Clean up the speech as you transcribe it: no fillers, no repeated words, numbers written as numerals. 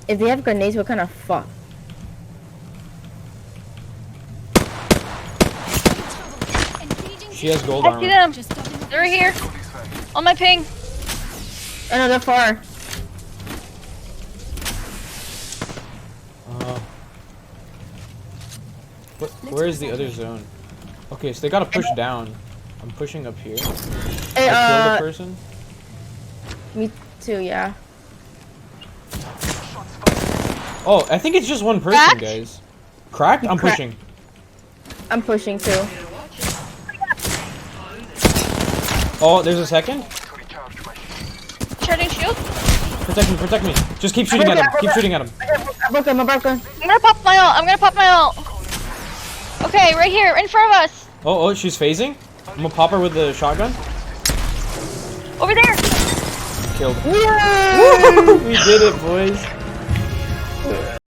If they have grenades, we're kind of fucked. She has gold I see armor. them. They're here. On my ping. Oh no, they're far. Where is the other zone? Okay, so they gotta push down. I'm pushing up here. Hey, I killed a person. Me too, yeah. Oh, I think it's just one person, Cracked? guys. Cracked? I'm pushing. I'm pushing too. Oh, there's a second. Charging shield. Protect me. Just keep shooting at him. Keep shooting at him. I broke him. I'm gonna pop my ult. Okay, right here, in front of us. Oh, she's phasing. I'm gonna pop her with the shotgun. Over there. Killed. Woo! We did it, boys.